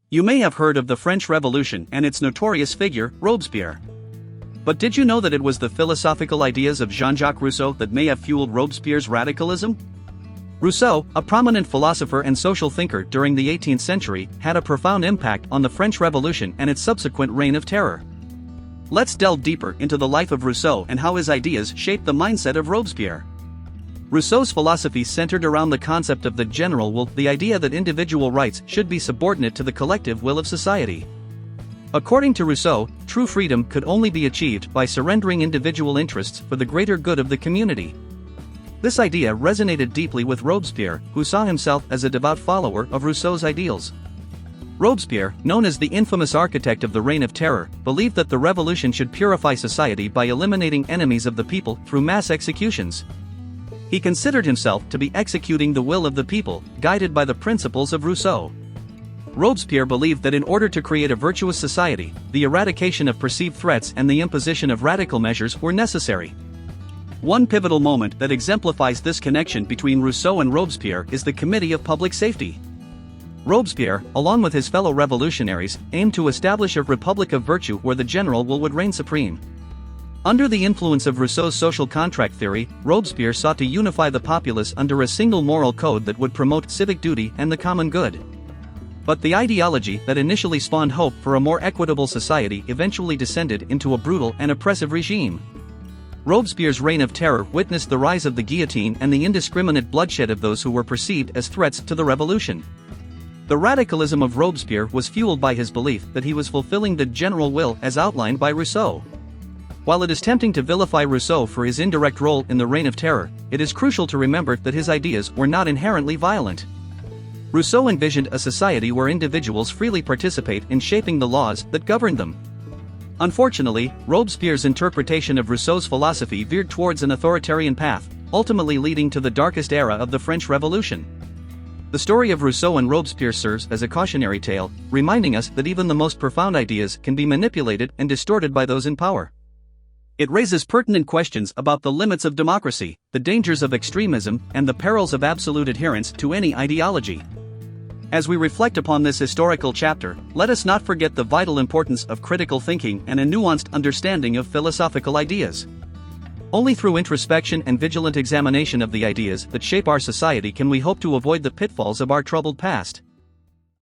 You may have heard of the French Revolution and its notorious figure, Robespierre. But did you know that it was the philosophical ideas of Jean-Jacques Rousseau that may have fueled Robespierre's radicalism? Rousseau, a prominent philosopher and social thinker during the 18th century, had a profound impact on the French Revolution and its subsequent reign of terror. Let's delve deeper into the life of Rousseau and how his ideas shaped the mindset of Robespierre. Rousseau's philosophy centered around the concept of the general will, the idea that individual rights should be subordinate to the collective will of society. According to Rousseau, true freedom could only be achieved by surrendering individual interests for the greater good of the community. This idea resonated deeply with Robespierre, who saw himself as a devout follower of Rousseau's ideals. Robespierre, known as the infamous architect of the Reign of Terror, believed that the revolution should purify society by eliminating enemies of the people through mass executions. He considered himself to be executing the will of the people, guided by the principles of Rousseau. Robespierre believed that in order to create a virtuous society, the eradication of perceived threats and the imposition of radical measures were necessary. One pivotal moment that exemplifies this connection between Rousseau and Robespierre is the Committee of Public Safety. Robespierre, along with his fellow revolutionaries, aimed to establish a republic of virtue where the general will would reign supreme. Under the influence of Rousseau's social contract theory, Robespierre sought to unify the populace under a single moral code that would promote civic duty and the common good. But the ideology that initially spawned hope for a more equitable society eventually descended into a brutal and oppressive regime. Robespierre's reign of terror witnessed the rise of the guillotine and the indiscriminate bloodshed of those who were perceived as threats to the revolution. The radicalism of Robespierre was fueled by his belief that he was fulfilling the general will as outlined by Rousseau. While it is tempting to vilify Rousseau for his indirect role in the Reign of Terror, it is crucial to remember that his ideas were not inherently violent. Rousseau envisioned a society where individuals freely participate in shaping the laws that govern them. Unfortunately, Robespierre's interpretation of Rousseau's philosophy veered towards an authoritarian path, ultimately leading to the darkest era of the French Revolution. The story of Rousseau and Robespierre serves as a cautionary tale, reminding us that even the most profound ideas can be manipulated and distorted by those in power. It raises pertinent questions about the limits of democracy, the dangers of extremism, and the perils of absolute adherence to any ideology. As we reflect upon this historical chapter, let us not forget the vital importance of critical thinking and a nuanced understanding of philosophical ideas. Only through introspection and vigilant examination of the ideas that shape our society can we hope to avoid the pitfalls of our troubled past.